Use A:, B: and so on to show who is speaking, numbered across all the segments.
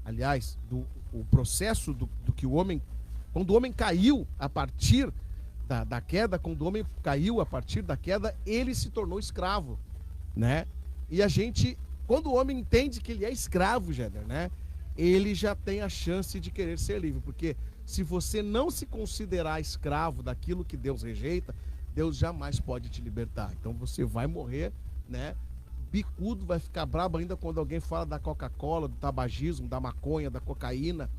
A: aliás, o processo do que o homem, quando o homem caiu a partir da queda, quando o homem caiu a partir da queda, ele se tornou escravo, né? E a gente, quando o homem entende que ele é escravo, Jéder, né? Ele já tem a chance de querer ser livre, porque se você não se considerar escravo daquilo que Deus rejeita, Deus jamais pode te libertar. Então você vai morrer, né? Bicudo, vai ficar brabo ainda quando alguém fala da Coca-Cola, do tabagismo, da maconha, da cocaína,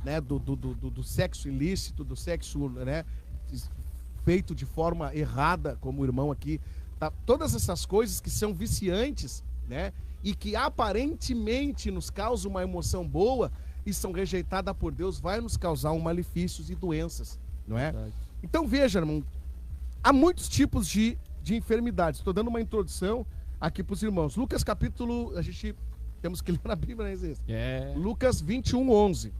A: né? Do sexo ilícito, do sexo, né? Feito de forma errada, como o irmão aqui. Tá? Todas essas coisas que são viciantes, né? E que aparentemente nos causam uma emoção boa e são rejeitadas por Deus, vai nos causar malefícios e doenças, não é? Verdade. Então veja, irmão, há muitos tipos de enfermidades. Estou dando uma introdução aqui para os irmãos. Lucas capítulo, a gente temos que ler na Bíblia, né? Lucas 21:11.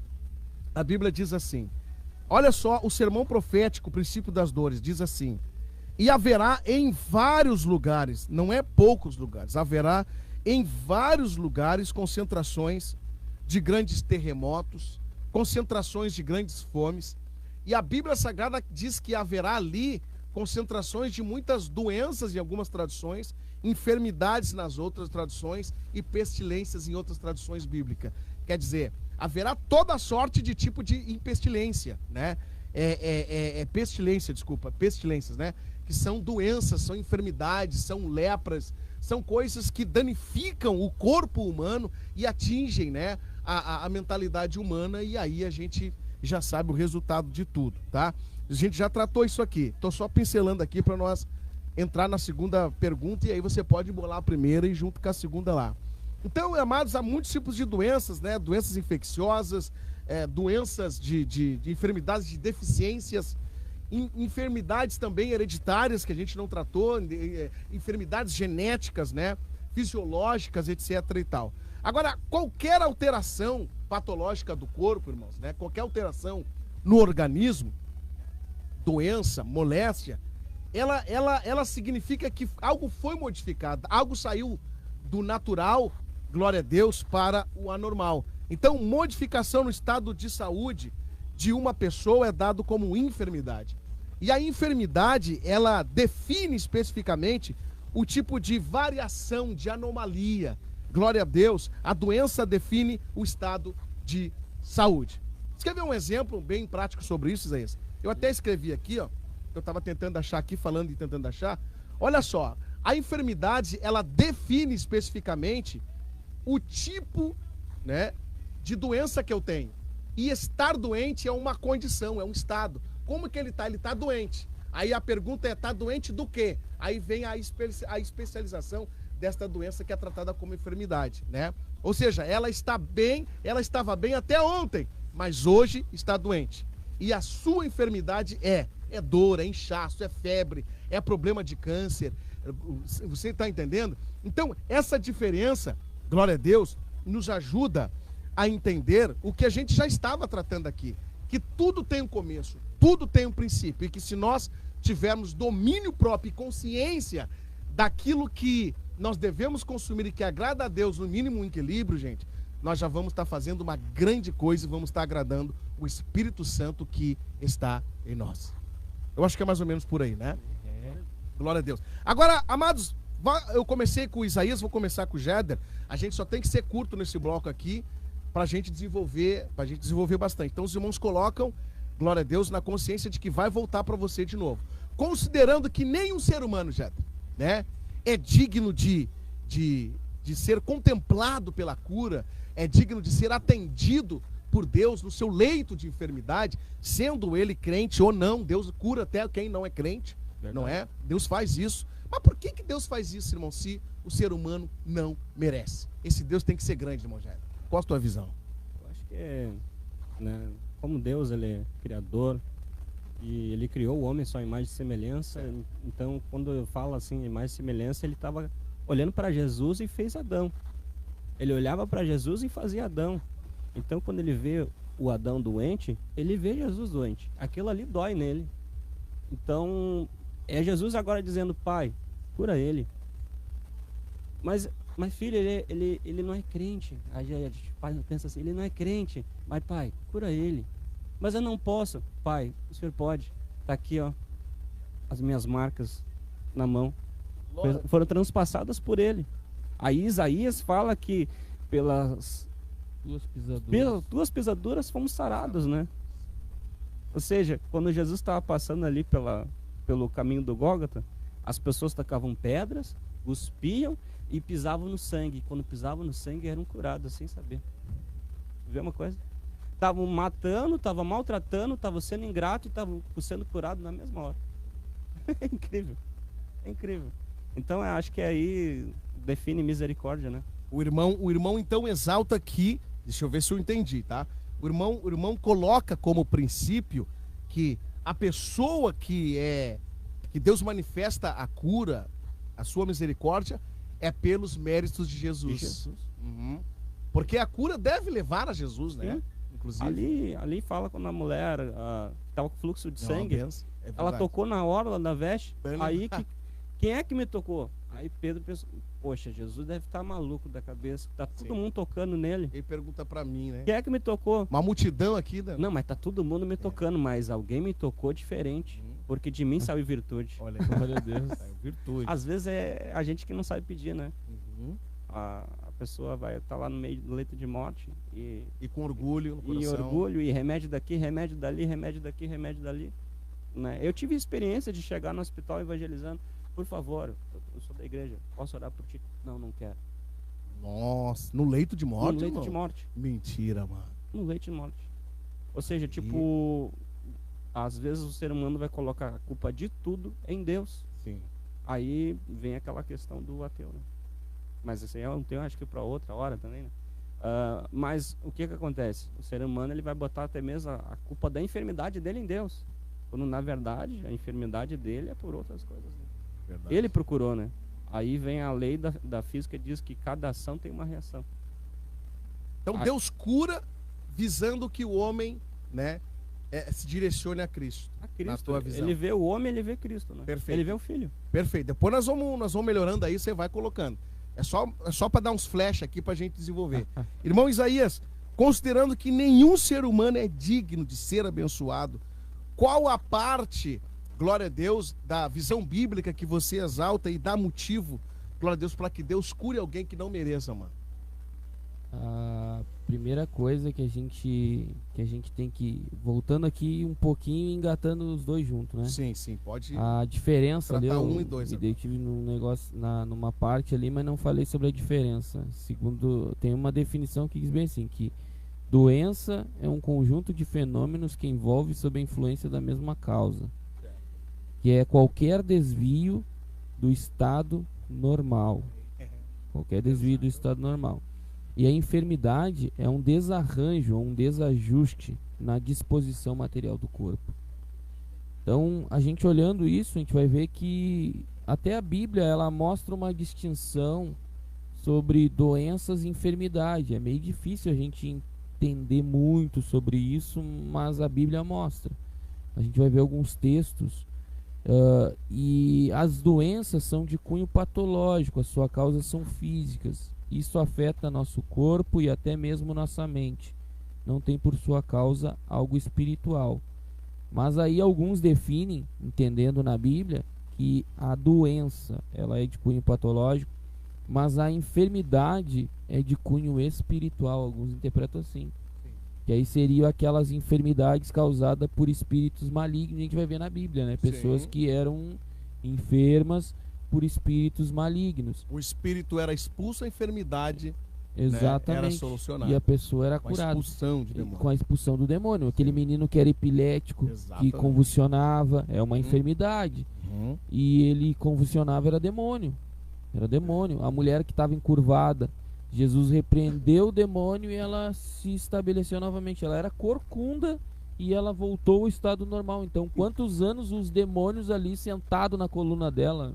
A: A Bíblia diz assim, olha só o sermão profético, o princípio das dores, diz assim: e haverá em vários lugares, não é poucos lugares, haverá em vários lugares concentrações de grandes terremotos, concentrações de grandes fomes, e a Bíblia Sagrada diz que haverá ali concentrações de muitas doenças em algumas traduções, enfermidades nas outras traduções e pestilências em outras traduções bíblicas. Quer dizer, haverá toda sorte de tipo de pestilência, né? Pestilências, né? Que são doenças, são enfermidades, são lepras, são coisas que danificam o corpo humano e atingem, né, a mentalidade humana, e aí a gente já sabe o resultado de tudo, tá? A gente já tratou isso aqui, estou só pincelando aqui para nós entrar na segunda pergunta, e aí você pode bolar a primeira e junto com a segunda lá. Então, amados, há muitos tipos de doenças, né? Doenças infecciosas, doenças de enfermidades, de deficiências, enfermidades também hereditárias que a gente não tratou, enfermidades genéticas, né? Fisiológicas, etc. e tal. Agora, qualquer alteração patológica do corpo, irmãos, né? Qualquer alteração no organismo, doença, moléstia, ela significa que algo foi modificado, algo saiu do natural, glória a Deus, para o anormal. Então, modificação no estado de saúde de uma pessoa é dado como enfermidade. E a enfermidade, ela define especificamente o tipo de variação, de anomalia. Glória a Deus, a doença define o estado de saúde. Você quer ver um exemplo bem prático sobre isso, Isaías? Eu até escrevi aqui, ó. Eu estava tentando achar aqui, falando e tentando achar. Olha só, a enfermidade, ela define especificamente o tipo, né, de doença que eu tenho. E estar doente é uma condição, é um estado. Como que ele está? Ele está doente. Aí a pergunta é, está doente do quê? Aí vem a especialização desta doença que é tratada como enfermidade, né? Ou seja, ela está bem, ela estava bem até ontem, mas hoje está doente. E a sua enfermidade é dor, é inchaço, é febre, é problema de câncer. Você está entendendo? Então, essa diferença, glória a Deus, nos ajuda a entender o que a gente já estava tratando aqui. Que tudo tem um começo, tudo tem um princípio. E que se nós tivermos domínio próprio e consciência daquilo que nós devemos consumir e que agrada a Deus, no mínimo um equilíbrio, gente, nós já vamos estar fazendo uma grande coisa e vamos estar agradando o Espírito Santo que está em nós. Eu acho que é mais ou menos por aí, né? Glória a Deus. Agora, amados, eu comecei com o Isaías, vou começar com o Jéder. A gente só tem que ser curto nesse bloco aqui para a gente desenvolver bastante. Então os irmãos colocam, glória a Deus, na consciência de que vai voltar para você de novo. Considerando que nenhum ser humano, Jéder, né, é digno de ser contemplado pela cura, é digno de ser atendido por Deus no seu leito de enfermidade, sendo ele crente ou não. Deus cura até quem não é crente, verdade, não é? Deus faz isso. Mas por que Deus faz isso, irmão, se o ser humano não merece? Esse Deus tem que ser grande, irmão Jair. Qual a tua visão?
B: Eu acho que né, como Deus, ele é criador e ele criou o homem só em imagem e semelhança. Então, quando eu falo assim, imagem e semelhança, ele estava olhando para Jesus e fez Adão. Ele olhava para Jesus e fazia Adão. Então, quando ele vê o Adão doente, ele vê Jesus doente. Aquilo ali dói nele. Então, é Jesus agora dizendo, Pai, cura ele. Mas Mas filho, ele não é crente. Aí a gente pensa assim, ele não é crente. Mas pai, cura ele. Mas eu não posso. Pai, o senhor pode. Tá aqui, ó, as minhas marcas na mão. Foram transpassadas por ele. Aí Isaías fala que pelas tuas pisaduras fomos sarados, né? Ou seja, quando Jesus estava passando ali pelo caminho do Gólgota, as pessoas tacavam pedras, cuspiam e pisavam no sangue. Quando pisavam no sangue, eram curadas, sem saber. Vê uma coisa? Estavam matando, estavam maltratando, estavam sendo ingrato e estavam sendo curados na mesma hora. É incrível. É incrível. Então, eu acho que aí define misericórdia, né?
A: O irmão então exalta aqui, deixa eu ver se eu entendi, tá? O irmão coloca como princípio que a pessoa que Deus manifesta a cura, a sua misericórdia, é pelos méritos de Jesus. Uhum. Porque a cura deve levar a Jesus, né?
B: Sim.
A: Inclusive.
B: Ali fala quando a mulher estava com fluxo de sangue, ela tocou na orla da veste, aí quem é que me tocou? Aí Pedro pensou, poxa, Jesus deve estar maluco da cabeça, tá todo mundo tocando nele.
A: Ele pergunta pra mim, né?
B: Quem é que me tocou?
A: Uma multidão aqui, né?
B: Não, mas tá todo mundo me tocando, mas alguém me tocou diferente, porque de mim saiu virtude.
A: Olha, glória a Deus. Saiu virtude.
B: Às vezes é a gente que não sabe pedir, né?
A: Uhum.
B: A pessoa vai estar lá no meio do leito de morte
A: e com orgulho no coração.
B: E orgulho, e remédio daqui, remédio dali, remédio daqui, remédio dali, né? Eu tive experiência de chegar no hospital evangelizando. Por favor, eu sou da igreja, posso orar por ti? Não, não quero.
A: Nossa, no leito de morte?
B: No leito de morte.
A: Mentira, mano.
B: No leito de morte. Ou seja, tipo, às vezes o ser humano vai colocar a culpa de tudo em Deus.
A: Sim.
B: Aí vem aquela questão do ateu, né? Mas isso aí é um tema, acho que para outra hora também, né? Mas o que acontece? O ser humano ele vai botar até mesmo a culpa da enfermidade dele em Deus. Quando na verdade a enfermidade dele é por outras coisas, né?
A: Verdade.
B: Ele procurou, né? Aí vem a lei da física, diz que cada ação tem uma reação.
A: Então Deus cura visando que o homem, né, se direcione a Cristo.
B: A Cristo.
A: Na tua visão.
B: Ele vê o homem, ele vê Cristo, né?
A: Perfeito.
B: Ele vê o Filho.
A: Perfeito. Depois nós vamos melhorando aí, você vai colocando. É só para dar uns flash aqui para a gente desenvolver. Irmão Isaías, considerando que nenhum ser humano é digno de ser abençoado, qual a parte, glória a Deus, da visão bíblica que você exalta e dá motivo, glória a Deus, para que Deus cure alguém que não mereça, mano?
C: A primeira coisa que a gente tem que, voltando aqui um pouquinho e engatando os dois juntos, né?
A: Sim, pode.
C: A diferença ali,
A: um e dois.
C: Eu tive num negócio, numa parte ali, mas não falei sobre a diferença. Segundo, tem uma definição que diz bem assim, que doença é um conjunto de fenômenos que envolve sob a influência da mesma causa, que é qualquer desvio do estado normal. Qualquer desvio do estado normal. E a enfermidade é um desarranjo, um desajuste na disposição material do corpo. Então, a gente olhando isso, a gente vai ver que até a Bíblia ela mostra uma distinção sobre doenças e enfermidade. É meio difícil a gente entender muito sobre isso, mas a Bíblia mostra. A gente vai ver alguns textos e as doenças são de cunho patológico, as suas causas são físicas. Isso afeta nosso corpo e até mesmo nossa mente. Não tem por sua causa algo espiritual. Mas aí alguns definem, entendendo na Bíblia, que a doença ela é de cunho patológico, mas a enfermidade é de cunho espiritual. Alguns interpretam assim. Que aí seriam aquelas enfermidades causadas por espíritos malignos. A gente vai ver na Bíblia, né? Pessoas que eram enfermas por espíritos malignos.
A: O espírito era expulso, a enfermidade,
C: exatamente,
A: né, era solucionada.
C: E a pessoa era curada. Com a expulsão do demônio. Aquele menino que era epilético, que convulsionava, é uma enfermidade. E ele convulsionava, era demônio. Era demônio. A mulher que estava encurvada, Jesus repreendeu o demônio e ela se estabeleceu novamente. Ela era corcunda e ela voltou ao estado normal. Então, quantos anos os demônios ali sentados na coluna dela?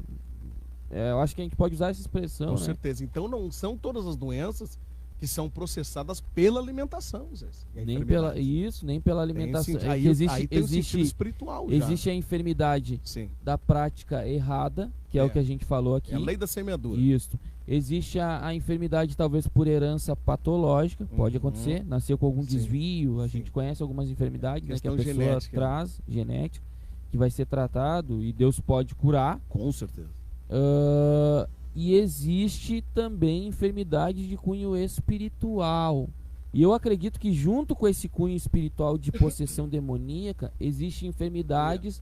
C: Eu acho que a gente pode usar essa expressão.
A: Com certeza. Então não são todas as doenças que são processadas pela alimentação, Zé.
C: Nem pela alimentação.
A: Aí tem um sentido espiritual já.
C: Existe a enfermidade da prática errada, que é o que a gente falou aqui.
A: É a lei da semeadura.
C: Isso. Existe a enfermidade talvez por herança patológica, pode acontecer, nasceu com algum
A: Sim.
C: desvio, a
A: Sim.
C: gente conhece algumas enfermidades, né, que a
A: Questão
C: pessoa
A: genética, né?
C: traz, genética, que vai ser tratado e Deus pode curar.
A: Com certeza.
C: E existe também enfermidade de cunho espiritual. E eu acredito que junto com esse cunho espiritual de possessão demoníaca, existem enfermidades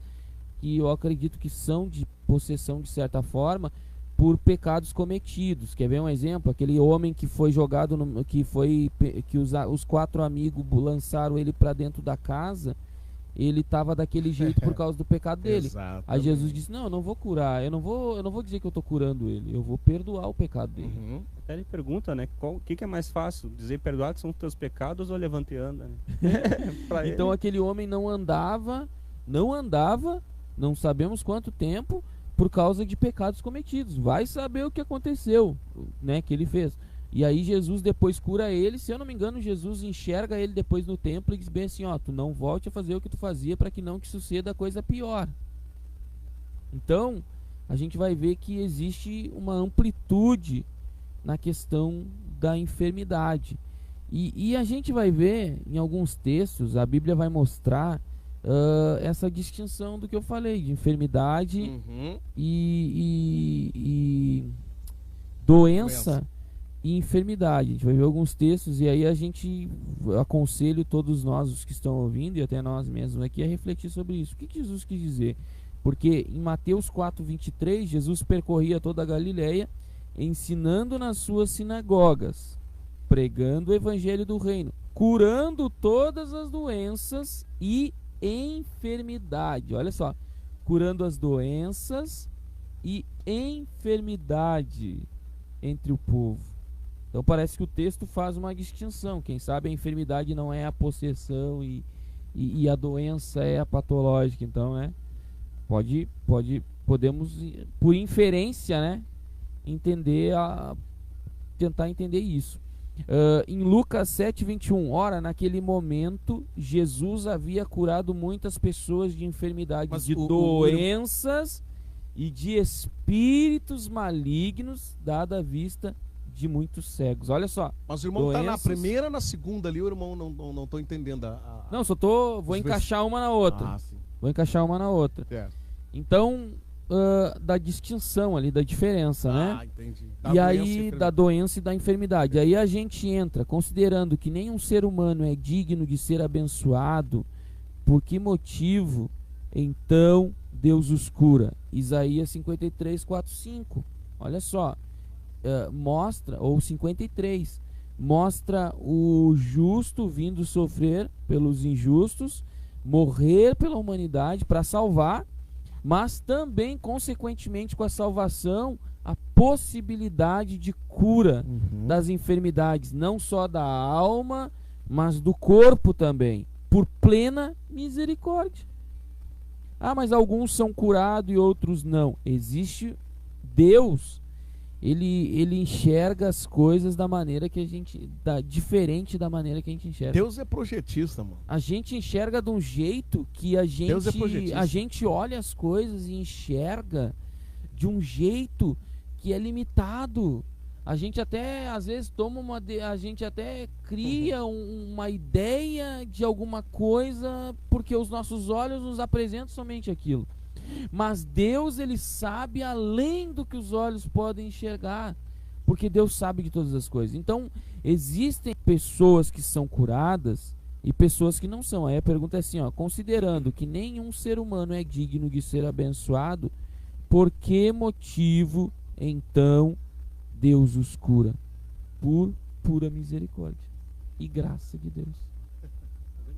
C: que eu acredito que são de possessão de certa forma por pecados cometidos. Quer ver um exemplo? Aquele homem que foi jogado que os 4 amigos lançaram ele para dentro da casa, ele estava daquele jeito por causa do pecado dele.
A: Exatamente.
C: Aí Jesus disse: "Não, eu não vou curar, eu não vou dizer que eu estou curando ele, eu vou perdoar o pecado dele."
A: Uhum.
B: Até ele pergunta, né? O que é mais fácil? Dizer perdoados são os teus pecados ou levante e anda, né? Pra
C: Então
B: ele,
C: aquele homem não andava, não sabemos quanto tempo, por causa de pecados cometidos. Vai saber o que aconteceu, né, que ele fez. E aí Jesus depois cura ele. Se eu não me engano, Jesus enxerga ele depois no templo e diz bem assim: ó, tu não volte a fazer o que tu fazia, para que não te suceda coisa pior. Então a gente vai ver que existe uma amplitude na questão da enfermidade. E a gente vai ver em alguns textos, a Bíblia vai mostrar essa distinção do que eu falei, de enfermidade
A: Uhum.
C: e doença e enfermidade. A gente vai ver alguns textos e aí aconselho todos nós, os que estão ouvindo, e até nós mesmos aqui, a refletir sobre isso. O que Jesus quis dizer? Porque em Mateus 4:23, Jesus percorria toda a Galileia, ensinando nas suas sinagogas, pregando o evangelho do reino, curando todas as doenças e enfermidade. Olha só, curando as doenças e enfermidade entre o povo. Então parece que o texto faz uma distinção. Quem sabe a enfermidade não é a possessão e a doença é a patológica. Então, né, podemos, por inferência, né, tentar entender isso. Em Lucas 7:21, ora, naquele momento Jesus havia curado muitas pessoas de enfermidades, de doenças e de espíritos malignos, dada a vista de muitos cegos. Olha só.
A: Mas o irmão tá na
C: doenças.
A: primeira, na segunda ali, o irmão não tô entendendo
C: Não, vou encaixar uma na outra.
A: sim.
C: Vou encaixar uma na outra.
A: É.
C: Então, da distinção ali, da diferença, né?
A: Entendi.
C: E aí, da doença e da enfermidade. Aí a gente entra, considerando que nenhum ser humano é digno de ser abençoado, por que motivo, então, Deus os cura? Isaías 53:4-5. Olha só. Mostra, ou 53, mostra o justo vindo sofrer pelos injustos, morrer pela humanidade para salvar, mas também, consequentemente, com a salvação, a possibilidade de cura das enfermidades, não só da alma, mas do corpo também, por plena misericórdia. Mas alguns são curados e outros não. Existe Deus, ele enxerga as coisas da maneira que diferente da maneira que a gente enxerga.
A: Deus é projetista, mano.
C: A gente enxerga de um jeito que a gente olha as coisas e enxerga de um jeito que é limitado. A gente até às vezes a gente até cria uma ideia de alguma coisa porque os nossos olhos nos apresentam somente aquilo. Mas Deus, ele sabe além do que os olhos podem enxergar, porque Deus sabe de todas as coisas. Então, existem pessoas que são curadas e pessoas que não são. Aí a pergunta é assim, considerando que nenhum ser humano é digno de ser abençoado, por que motivo, então, Deus os cura? Por pura misericórdia e graça de Deus.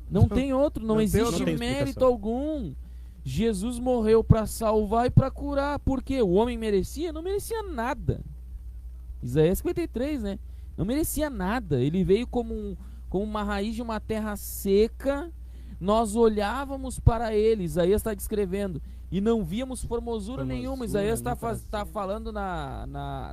C: Não tem outro, não existe mérito algum. Jesus morreu para salvar e para curar. Por quê? O homem merecia? Não merecia nada. Isaías 53, né? Não merecia nada. Ele veio como uma raiz de uma terra seca. Nós olhávamos para ele. Isaías está descrevendo. E não víamos formosura nenhuma. Isaías está falando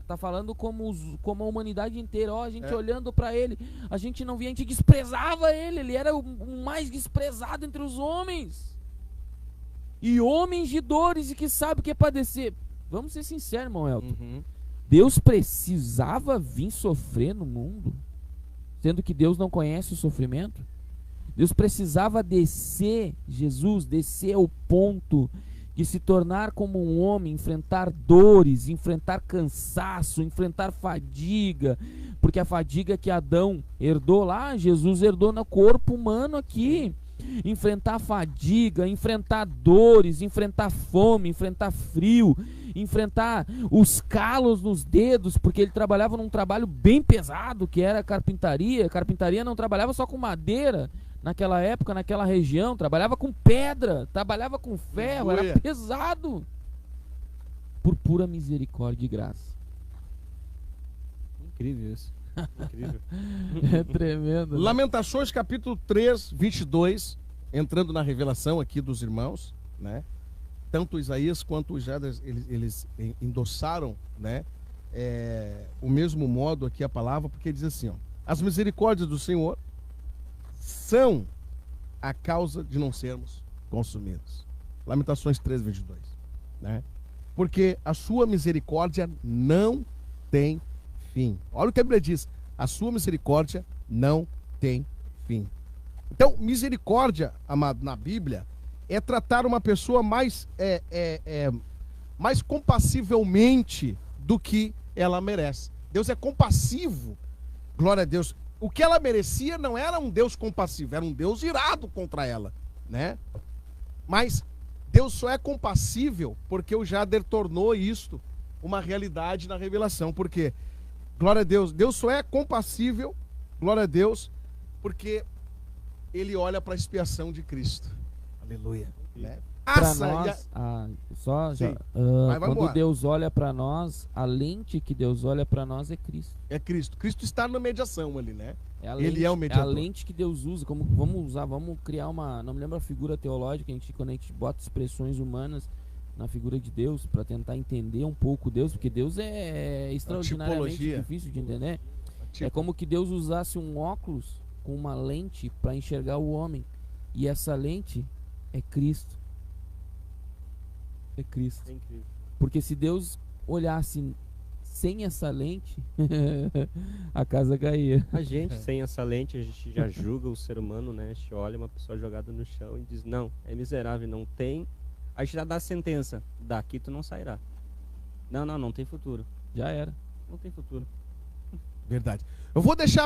C: tá falando como a humanidade inteira. A gente olhando para ele, a gente não via, a gente desprezava ele. Ele era o mais desprezado entre os homens. E homens de dores e que sabe o que é padecer. Vamos ser sinceros, irmão Elton. Deus precisava vir sofrer no mundo, sendo que Deus não conhece o sofrimento? Deus precisava descer, Jesus descer ao ponto de se tornar como um homem, enfrentar dores, enfrentar cansaço, enfrentar fadiga, porque a fadiga que Adão herdou lá, Jesus herdou no corpo humano aqui. Enfrentar fadiga, enfrentar dores, enfrentar fome, enfrentar frio, enfrentar os calos nos dedos, porque ele trabalhava num trabalho bem pesado, que era a carpintaria. A carpintaria não trabalhava só com madeira, naquela época, naquela região, trabalhava com pedra, trabalhava com ferro, era pesado. Por pura misericórdia e graça.
B: Incrível isso. Incrível.
C: É tremendo. Né?
A: Lamentações capítulo 3, 22, entrando na revelação aqui dos irmãos, né? Tanto Isaías quanto o Jadas, eles endossaram, né? O mesmo modo aqui a palavra, porque diz assim, ó: as misericórdias do Senhor são a causa de não sermos consumidos. Lamentações 3, 22, né? Porque a sua misericórdia não tem fim. Olha o que a Bíblia diz: a sua misericórdia não tem fim. Então, misericórdia, amado, na Bíblia, é tratar uma pessoa mais compassivelmente do que ela merece. Deus é compassivo, glória a Deus. O que ela merecia não era um Deus compassivo, era um Deus irado contra ela, né? Mas Deus só é compassível porque o Jader tornou isto uma realidade na revelação. Por quê? Glória a Deus. Deus só é compassível, glória a Deus, porque ele olha para a expiação de Cristo. Aleluia. Né?
C: Para nós, quando
A: embora.
C: Deus olha para nós, a lente que Deus olha para nós é Cristo.
A: É Cristo. Cristo está na mediação ali, né?
C: Ele é o mediador. É a lente que Deus usa. Vamos criar uma, não me lembro a figura teológica, quando a gente bota expressões humanas na figura de Deus para tentar entender um pouco Deus, porque Deus é extraordinariamente difícil de entender. É como que Deus usasse um óculos com uma lente para enxergar o homem, e essa lente é Cristo. É Cristo. É incrível. Porque se Deus olhasse sem essa lente, a casa caía.
B: A gente, sem essa lente, a gente já julga o ser humano, né? A gente olha uma pessoa jogada no chão e diz: não, é miserável, não tem. A gente já dá a sentença: daqui tu não sairá. Não tem futuro.
C: Já era.
B: Não tem futuro.
A: Verdade. Eu vou deixar